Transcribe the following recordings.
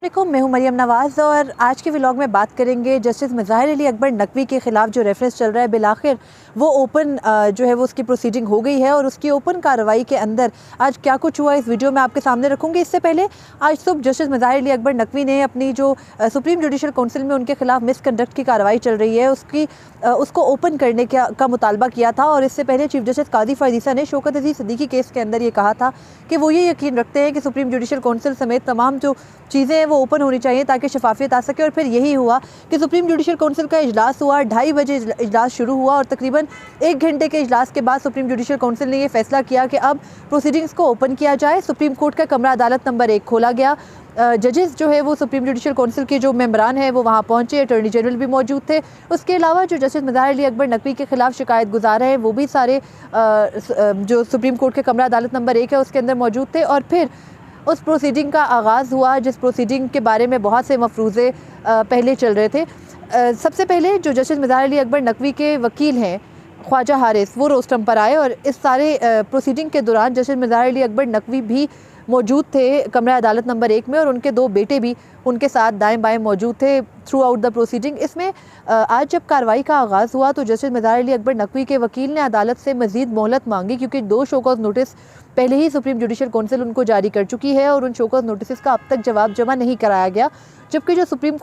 देखो, मैं हूं मरियम नवाज़ और आज के व्लॉग में बात करेंगे जस्टिस मज़ाहिर अली अकबर नकवी के ख़िलाफ़ जो रेफरेंस चल रहा है। बिलाखिर वो ओपन जो है वो उसकी प्रोसीडिंग हो गई है और उसकी ओपन कार्रवाई के अंदर आज क्या कुछ हुआ इस वीडियो में आपके सामने रखूँगी। इससे पहले आज सुबह जस्टिस मज़ाहिर अली अकबर नकवी ने अपनी जो सुप्रीम जुडिशल काउंसिल में उनके खिलाफ मिसकंडक्ट की कार्रवाई चल रही है उसको ओपन करने का मुतालबा किया था। और इससे पहले चीफ जस्टिस कादी फ़ायज़ ने शौकत अज़ीज़ सिद्दीकी केस के अंदर ये कहा था कि वो ये यकीन रखते हैं कि सुप्रीम जुडिशल काउंसिल समेत तमाम जो चीज़ें हैं वो ओपन होनी चाहिए ताकि शफाफियत आ सके। और फिर यही हुआ कि सुप्रीम जुडिशल काउंसिल का इजलास हुआ, 2:30 बजे इजलास शुरू हुआ और तकरीबन 1 घंटे के इजलास के बाद सुप्रीम जुडिशल काउंसिल ने ये फैसला किया कि अब प्रोसीडिंग्स को ओपन किया जाए। सुप्रीम कोर्ट का कमरा अदालत नंबर 1 खोला गया। जजेस जो है वो सुप्रीम जुडिशल काउंसिल के जो मेंबरान हैं वो वहाँ पहुँचे, अटॉर्नी जनरल भी मौजूद थे। उसके अलावा जो जस्टिस मज़ाहिर अली अकबर नकवी के खिलाफ शिकायत गुजार हैं वो भी सारे जो सुप्रीम कोर्ट के कमरा अदालत नंबर 1 है उसके अंदर मौजूद थे। और फिर उस प्रोसीडिंग का आगाज़ हुआ जिस प्रोसीडिंग के बारे में बहुत से मफरूज़े पहले चल रहे थे। सबसे पहले जो जस्टिस मज़ाहिर अली अकबर नकवी के वकील हैं ख्वाजा हारिस, वो रोस्टम पर आए और इस सारे प्रोसीडिंग के दौरान जस्टिस मज़ाहिर अली अकबर नकवी भी मौजूद थे कमरा अदालत नंबर 1 में और उनके 2 बेटे भी उनके साथ दाएं बाएं मौजूद थे थ्रू आउट द प्रोसीडिंग। इसमें आज जब कार्रवाई का आगाज़ हुआ तो जस्टिस मज़ाहिर अली अकबर नकवी के वकील ने अदालत से मज़ीद मोहलत मांगी क्योंकि 2 शोकॉज नोटिस पहले ही सुप्रीम जुडिशल काउंसिल उनको जारी कर चुकी है और उन शोकॉज नोटिस का अब तक जवाब जमा नहीं कराया गया। जबकि जो सुप्रीम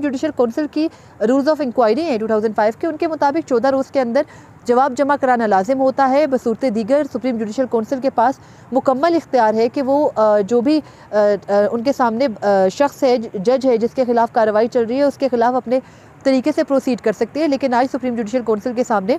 जुडिशल काउंसिल की रूल्स ऑफ इंक्वायरी हैं 2005 के, उनके मुताबिक 14 रोज़ के अंदर जवाब जमा कराना लाजिम होता है। बसूरत दीगर सुप्रीम जुडिशल काउंसिल के पास मुकम्मल इख्तियार है कि वो जो भी उनके सामने शख्स है, जज है जिसके खिलाफ कार्रवाई चल रही है, उसके खिलाफ अपने तरीके से प्रोसीड कर सकती है। लेकिन आज सुप्रीम जुडिशल काउंसिल के सामने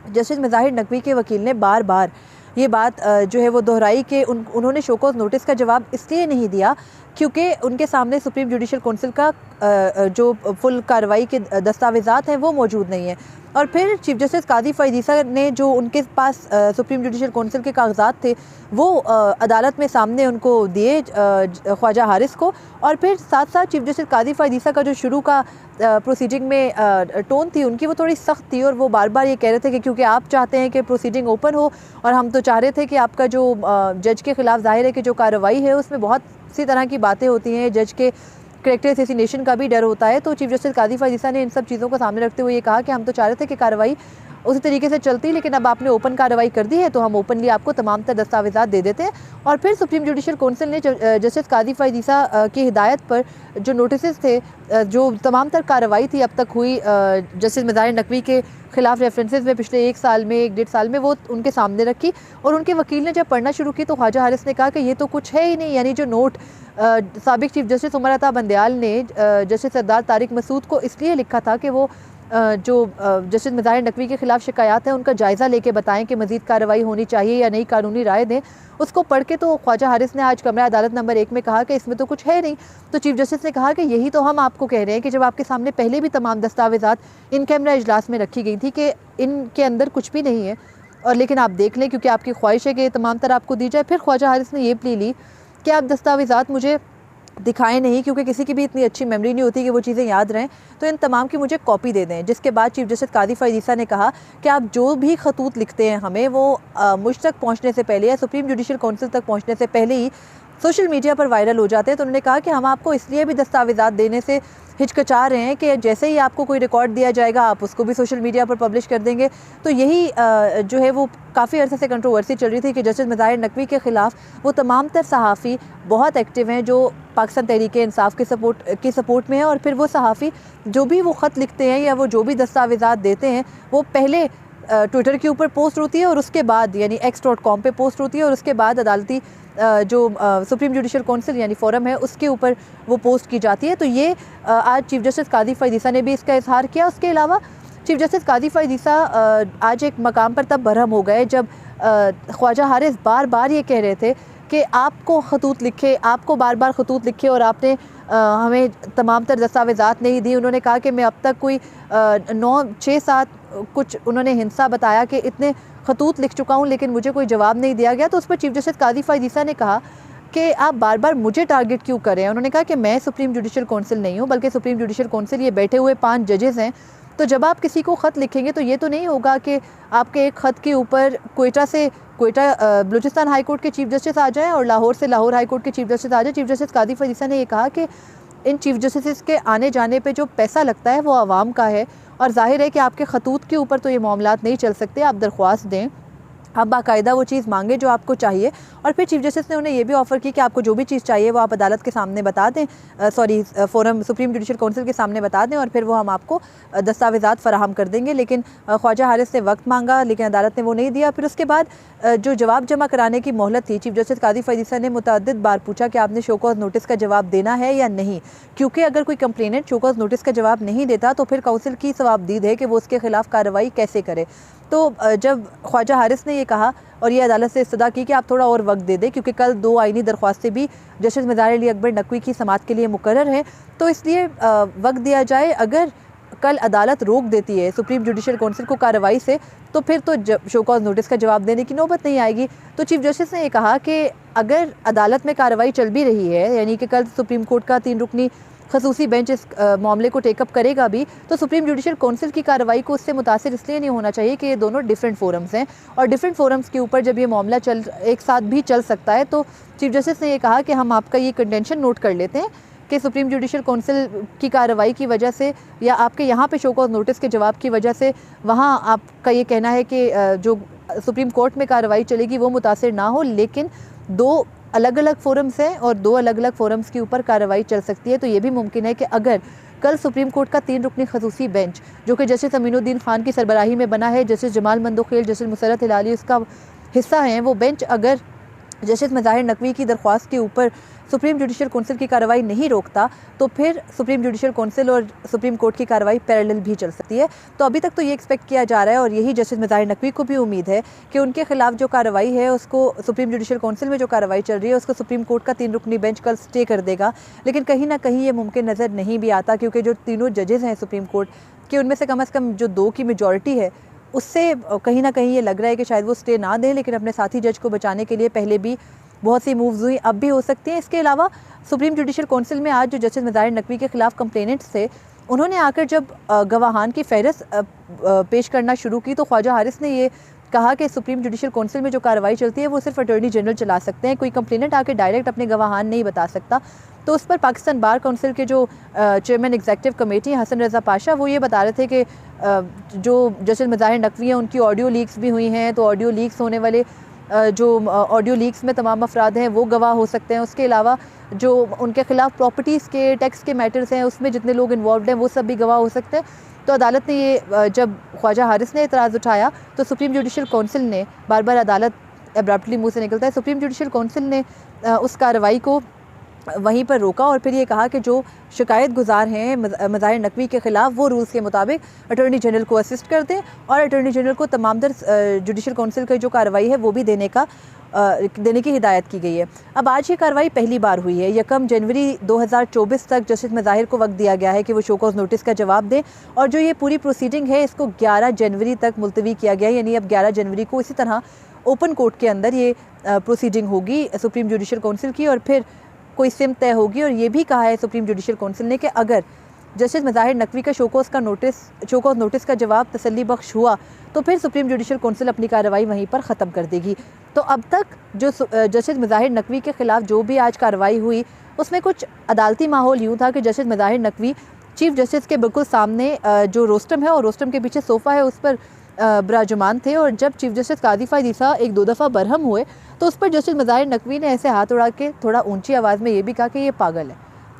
जस्टिस मज़ाहिर नकवी के वकील ने बार बार ये बात जो है वो दोहराई कि उन्होंने शोकॉज नोटिस का जवाब इसलिए नहीं दिया क्योंकि उनके सामने सुप्रीम जुडिशल काउंसिल का जो फुल कार्रवाई के दस्तावेज़ात हैं वो मौजूद नहीं है। और फिर चीफ जस्टिस कादी फ़ायज़ ने जो उनके पास सुप्रीम जुडिशल काउंसिल के कागजात थे वो अदालत में सामने उनको दिए ख्वाजा हारिस को। और फिर साथ साथ चीफ जस्टिस कादी फ़ायज़ का जो शुरू का प्रोसीडिंग में टोन थी उनकी वो थोड़ी सख्त थी और वो बार बार ये कह रहे थे कि क्योंकि आप चाहते हैं कि प्रोसीडिंग ओपन हो और हम तो चाह रहे थे कि आपका जो जज के ख़िलाफ़ ज़ाहिर है कि जो कार्रवाई है उसमें बहुत सी तरह की बातें होती हैं, जज के करैक्टर असैसिनेशन का भी डर होता है। तो चीफ जस्टिस कादी फ़ायज़ ने इन सब चीज़ों को सामने रखते हुए ये कहा कि हम तो चाह रहे थे कि कार्रवाई उसी तरीके से चलती, लेकिन अब आपने ओपन कार्रवाई कर दी है तो हम ओपनली आपको तमाम तर दस्तावेज़ात दे देते हैं। और फिर सुप्रीम जुडिशल काउंसिल ने जस्टिस कादी फ़ायज़ की हिदायत पर जो नोटिस थे, जो तमाम तर कार्रवाई थी अब तक हुई जस्टिस मज़ाहिर नकवी के खिलाफ रेफरेंसेस में पिछले 1 साल में 1.5 साल में, वो उनके सामने रखी। और उनके वकील ने जब पढ़ना शुरू की तो ख्वाजा हारिस ने कहा कि ये तो कुछ है ही नहीं। यानी जो नोट साबिक चीफ जस्टिस उमर अता बंदयाल ने जस्टिस सरदार तारिक मसूद को इसलिए लिखा था कि वो जो जस्टिस मज़ाहिर नकवी के खिलाफ शिकायत हैं उनका जायज़ा लेके बताएं कि मज़ीद कार्रवाई होनी चाहिए या नई कानूनी राय दें, उसको पढ़ के तो ख्वाजा हारिस ने आज कमरा अदालत नंबर 1 में कहा कि इसमें तो कुछ है नहीं। तो चीफ जस्टिस ने कहा कि यही तो हम आपको कह रहे हैं कि जब आपके सामने पहले भी तमाम दस्तावेज़ात इन कैमरा इजलास में रखी गई थी कि इनके अंदर कुछ भी नहीं है, और लेकिन आप देख लें क्योंकि आपकी ख्वाहिश है कि तमाम तरह आपको दी जाए। फिर ख्वाजा हारिस ने ये प्ली ली कि आप दस्तावेज़ात मुझे दिखाएं नहीं क्योंकि किसी की भी इतनी अच्छी मेमोरी नहीं होती कि वो चीज़ें याद रहें, तो इन तमाम की मुझे कॉपी दे दें। जिसके बाद चीफ जस्टिस कादी फ़ायज़ ने कहा कि आप जो भी खतूत लिखते हैं हमें वो मुझ तक पहुँचने से पहले या सुप्रीम जुडिशल काउंसिल तक पहुँचने से पहले ही सोशल मीडिया पर वायरल हो जाते हैं। तो उन्होंने कहा कि हम आपको इसलिए भी दस्तावेज़ात देने से हिचकिचा रहे हैं कि जैसे ही आपको कोई रिकॉर्ड दिया जाएगा आप उसको भी सोशल मीडिया पर पब्लिश कर देंगे। तो यही जो है वो काफ़ी अर्से से कंट्रोवर्सी चल रही थी कि जस्टिस मज़ाहिर नकवी के ख़िलाफ़ वो तमाम तर सहाफ़ी बहुत एक्टिव हैं जो पाकिस्तान तहरीक इंसाफ की सपोर्ट में है। और फिर वो सहाफ़ी जो भी वो ख़त लिखते हैं या वो जो भी दस्तावेज़ात देते हैं वो पहले ट्विटर के ऊपर पोस्ट होती है और उसके बाद यानी x.com पे पोस्ट होती है और उसके बाद अदालती जो सुप्रीम जुडिशल काउंसिल यानी फोरम है उसके ऊपर वो पोस्ट की जाती है। तो ये आज चीफ जस्टिस कादी फ़ायज़ ने भी इसका इजहार किया। उसके अलावा चीफ जस्टिस कादी फ़ायज़ आज एक मकाम पर तब बरहम हो गए जब ख्वाजा हारिस बार बार ये कह रहे थे कि आपको खतूत लिखे, आपको बार बार खतूत लिखे और आपने हमें तमाम तर दस्तावेज़ात नहीं दी। उन्होंने कहा कि मैं अब तक कोई 9-6-7 कुछ उन्होंने हिंसा बताया कि इतने खतूत लिख चुका हूँ लेकिन मुझे कोई जवाब नहीं दिया गया। तो उस पर चीफ जस्टिस कादी फ़ायज़ ने कहा कि आप बार बार मुझे टारगेट क्यों करें। उन्होंने कहा कि मैं सुप्रीम जुडिशल काउंसिल नहीं हूँ बल्कि सुप्रीम जुडिशल काउंसिल ये बैठे हुए 5 जजेस हैं। तो जब आप किसी को ख़त लिखेंगे तो ये तो नहीं होगा कि आपके एक ख़त के ऊपर क्वेटा से कोयटा बलूचिस्तान हाई कोर्ट के चीफ जस्टिस आ जाएँ और लाहौर से लाहौर हाई कोर्ट के चीफ जस्टिस आ जाए। चीफ जस्टिस कादी फरीसा ने ये कहा कि इन चीफ जस्टिस के आने जाने पे जो पैसा लगता है वो आवाम का है, और जाहिर है कि आपके खतूत के ऊपर तो ये मामलात नहीं चल सकते। आप दरख्वास्त दें, आप बाकायदा वो चीज़ मांगे जो आपको चाहिए, और फिर चीफ जस्टिस ने उन्हें ये भी ऑफ़र की कि आपको जो भी चीज़ चाहिए वो आप अदालत के सामने बता दें, फोरम सुप्रीम जुडिशल काउंसिल के सामने बता दें, और फिर वो हम आपको दस्तावेज़ात फ़राहम कर देंगे। लेकिन ख्वाजा हारिस ने वक्त मांगा, लेकिन अदालत ने वो नहीं दिया। फिर उसके बाद जो जवाब जमा कराने की मोहलत थी, चीफ जस्टिस कादी फरीसा ने मुतअद्दिद बार पूछा कि आपने शो कॉज नोटिस का जवाब देना है या नहीं, क्योंकि अगर कोई कंप्लेनेंट शो कॉज नोटिस का जवाब नहीं देता तो फिर काउंसिल की सवाबदीद है कि वो उसके खिलाफ कार्रवाई कैसे करे। तो जब ख्वाजा हारिस ने ये कहा और ये अदालत से इस्तदा की कि आप थोड़ा और वक्त दे दें, क्योंकि कल 2 आइनी दरख्वास्तें भी जस्टिस मज़ाहिर अली अकबर नकवी की समाअत के लिए मुकर्रर हैं, तो इसलिए वक्त दिया जाए। अगर कल अदालत रोक देती है सुप्रीम जुडिशल काउंसिल को कार्रवाई से, तो फिर तो शो कॉज नोटिस का जवाब देने की नौबत नहीं आएगी। तो चीफ जस्टिस ने ये कहा कि अगर अदालत में कार्रवाई चल भी रही है, यानी कि कल सुप्रीम कोर्ट का 3 रुकनी खसूसी बेंच इस मामले को टेकअप करेगा भी, तो सुप्रीम जुडिशल काउंसिल की कार्रवाई को उससे मुतासिर इसलिए नहीं होना चाहिए कि ये दोनों डिफरेंट फोरम्स हैं, और डिफरेंट फोरम्स के ऊपर जब ये मामला एक साथ भी चल सकता है। तो चीफ जस्टिस ने ये कहा कि हम आपका ये कंटेंशन नोट कर लेते हैं कि सुप्रीम जुडिशल काउंसिल की कार्रवाई की वजह से या आपके यहाँ पे शो कॉज नोटिस के जवाब की वजह से वहाँ आपका ये कहना है कि जो सुप्रीम कोर्ट में कार्रवाई चलेगी वो मुतासिर ना हो, लेकिन 2 अलग अलग फोरम्स हैं और 2 अलग अलग फोरम्स के ऊपर कार्रवाई चल सकती है। तो ये भी मुमकिन है कि अगर कल सुप्रीम कोर्ट का 3 रुकनी खसूसी बेंच, जो कि जस्टिस अमीनुद्दीन खान की सरबराही में बना है, जस्टिस जमाल मंदोखेल, जस्टिस मुसरत हिलाली उसका हिस्सा हैं, वो बेंच अगर जस्टिस मज़ाहिर नकवी की दरख्वास्त के ऊपर सुप्रीम जुडिशल काउंसिल की कार्रवाई नहीं रोकता, तो फिर सुप्रीम जुडिशल काउंसिल और सुप्रीम कोर्ट की कार्रवाई पैरेलल भी चल सकती है। तो अभी तक तो ये एक्सपेक्ट किया जा रहा है, और यही जस्टिस मज़ाहिर नकवी को भी उम्मीद है कि उनके खिलाफ जो कार्रवाई है उसको सुप्रीम जुडिशल काउंसिल में जो कार्रवाई चल रही है उसको सुप्रीम कोर्ट का 3 रुकनी बेंच कल स्टे कर देगा। लेकिन कहीं ना कहीं ये मुमकिन नज़र नहीं भी आता, क्योंकि जो तीनों जजेस हैं सुप्रीम कोर्ट के, उनमें से कम जो 2 की मेजॉरिटी है, उससे कहीं ना कहीं ये लग रहा है कि शायद वो स्टे ना दें, लेकिन अपने साथी जज को बचाने के लिए पहले भी बहुत सी मूव्स हुई, अब भी हो सकती हैं। इसके अलावा सुप्रीम जुडिशल काउंसिल में आज जो जस्टिस मज़ाहिर नकवी के खिलाफ कंप्लेनेंट्स थे, उन्होंने आकर जब गवाहान की फहरिस्त पेश करना शुरू की, तो ख्वाजा हारिस ने ये कहा कि सुप्रीम जुडिशल काउंसिल में जो कार्रवाई चलती है वो सिर्फ अटॉर्नी जनरल चला सकते हैं, कोई कंप्लेनेंट आके डायरेक्ट अपने गवाहान नहीं बता सकता। तो उस पर पाकिस्तान बार काउंसिल के जो चेयरमैन एग्जीक्यूटिव कमेटी हैं हसन रज़ा पाशा, वो ये बता रहे थे कि जो जस्टिस मज़ाहिर नकवी हैं उनकी ऑडियो लीक्स भी हुई हैं, तो ऑडियो लीक्स होने वाले जो ऑडियो लीक्स में तमाम अफराद हैं वो गवाह हो सकते हैं। उसके अलावा जो उनके खिलाफ प्रॉपर्टीज़ के टैक्स के मैटर्स हैं उसमें जितने लोग इन्वॉल्व हैं वो सब भी गवाह हो सकते हैं। तो अदालत ने ये जब ख्वाजा हारिस ने एतराज़ उठाया तो सुप्रीम जुडिशल काउंसिल ने, बार बार अदालत एब्रप्टली मुँह से निकलता है, सुप्रीम जुडिशल काउंसिल ने उस कार्रवाई को वहीं पर रोका और फिर ये कहा कि जो शिकायत गुजार हैं मज़ाहिर नकवी के ख़िलाफ़ वो रूल्स के मुताबिक अटॉर्नी जनरल को असिस्ट कर दें, और अटॉर्नी जनरल को तमाम जुडिशल काउंसिल की जो कार्रवाई है वो भी देने की हिदायत की गई है। अब आज ये कार्रवाई पहली बार हुई है। 1 जनवरी 2024 तक जस्टिस मज़ाहिर को वक्त दिया गया है कि वो शो कॉज नोटिस का जवाब दें, और जो ये पूरी प्रोसीडिंग है इसको 11 जनवरी तक मुलतवी किया गया है। यानी अब 11 जनवरी को इसी तरह ओपन कोर्ट के अंदर ये प्रोसीडिंग होगी सुप्रीम जुडिशल काउंसिल की, और फिर कोई सिम तय होगी। और ये भी कहा है सुप्रीम जुडिशल काउंसिल ने कि अगर जस्टिस मज़ाहिर नकवी का शो कॉज नोटिस का जवाब तसल्ली बख्श हुआ तो फिर सुप्रीम जुडिशल काउंसिल अपनी कार्रवाई वहीं पर ख़त्म कर देगी। तो अब तक जो जस्टिस मज़ाहिर नकवी के ख़िलाफ़ जो भी आज कार्रवाई हुई उसमें कुछ अदालती माहौल यूँ था कि justice Mazahir Naqvi chief justice के बिल्कुल सामने जो रोस्टम है और रोस्टम के पीछे सोफ़ा है उस पर विराजमान थे, और जब चीफ जस्टिस कादी फरीसा 1-2 दफ़ा बरहम हुए तो उस पर जस्टिस मज़ाहिर नकवी ने ऐसे हाथ उड़ा के थोड़ा ऊंची आवाज़ में ये भी कहा कि ये पागल है।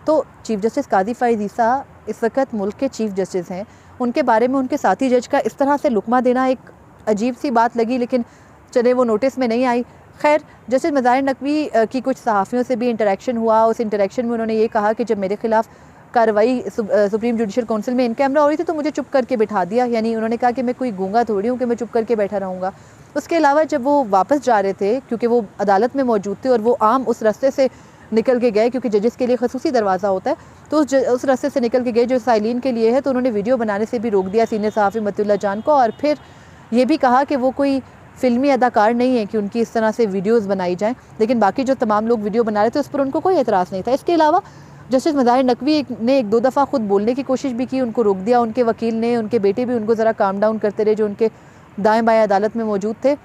तो चीफ जस्टिस कादी फरीसा इस वक्त मुल्क के चीफ जस्टिस हैं, उनके बारे में उनके साथी जज का इस तरह से लुकमा देना एक अजीब सी बात लगी, लेकिन चले वो नोटिस में नहीं आई। खैर, जस्टिस मज़ाहिर नकवी की कुछ सहाफ़ियों से भी इंटरेक्शन हुआ। उस इंटरेक्शन में उन्होंने ये कहा कि जब मेरे खिलाफ़ कार्रवाई सुप्रीम जुडिशल काउंसिल में इन कैमरा हो रही थी तो मुझे चुप करके बिठा दिया। यानी उन्होंने कहा कि मैं कोई गूंगा थोड़ी हूँ कि मैं चुप करके बैठा रहूँगा। उसके अलावा जब वो वापस जा रहे थे, क्योंकि वो अदालत में मौजूद थे और वो आम उस रास्ते से निकल के गए क्योंकि जजेस के लिए खसूसी दरवाज़ा होता है, तो उस रास्ते से निकल के गए जो साइलिन के लिए है, तो उन्होंने वीडियो बनाने से भी रोक दिया सीनियर सहाफ़ी मतिउल्लाह जान को, और फिर ये भी कहा कि वो कोई फ़िल्मी अदाकार नहीं है कि उनकी इस तरह से वीडियोज़ बनाई जाएँ। लेकिन बाकी जो तमाम लोग वीडियो बना रहे थे उस पर उनको कोई एतराज़ नहीं था। इसके अलावा जस्टिस मज़ाहिर नकवी ने 1-2 दफ़ा ख़ुद बोलने की कोशिश भी की, उनको रोक दिया उनके वकील ने। उनके बेटे भी उनको ज़रा काम डाउन करते रहे जो उनके दाएं बाएं अदालत में मौजूद थे।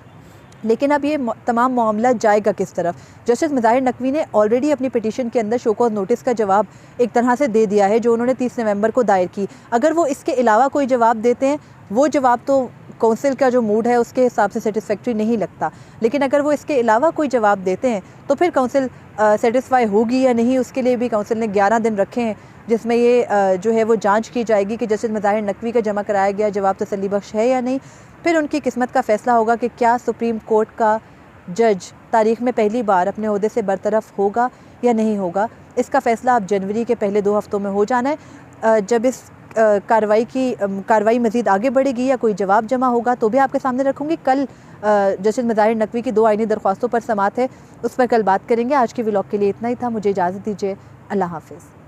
लेकिन अब ये तमाम मामला जाएगा किस तरफ। जस्टिस मुज़ाहिर नकवी ने ऑलरेडी अपनी पिटीशन के अंदर शो कॉज नोटिस का जवाब एक तरह से दे दिया है, जो उन्होंने 30 नवंबर को दायर की। अगर वो इसके अलावा कोई जवाब देते हैं, वो जवाब तो काउंसिल का जो मूड है उसके हिसाब से सेटिस्फैक्ट्री नहीं लगता, लेकिन अगर वो इसके अलावा कोई जवाब देते हैं तो फिर काउंसिल सेटिस्फाई होगी या नहीं, उसके लिए भी काउंसिल ने 11 दिन रखे हैं, जिसमें ये जो है वो जांच की जाएगी कि जस्टिस मुज़ाहिर नकवी का जमा कराया गया जवाब तसल्ली बख्श है या नहीं। फिर उनकी किस्मत का फ़ैसला होगा कि क्या सुप्रीम कोर्ट का जज तारीख़ में पहली बार अपने ओहदे से बरतरफ होगा या नहीं होगा। इसका फ़ैसला अब जनवरी के पहले 2 हफ्तों में हो जाना है। जब इस कार्रवाई मज़ीद आगे बढ़ेगी या कोई जवाब जमा होगा तो भी आपके सामने रखूँगी। कल जस्टिस मुज़ाहिर नकवी की 2 आईनी दरख्वास्तों पर समाअत है, उस पर कल बात करेंगे। आज के व्लॉग के लिए इतना ही था, मुझे इजाज़त दीजिए। अल्लाह हाफ़िज़।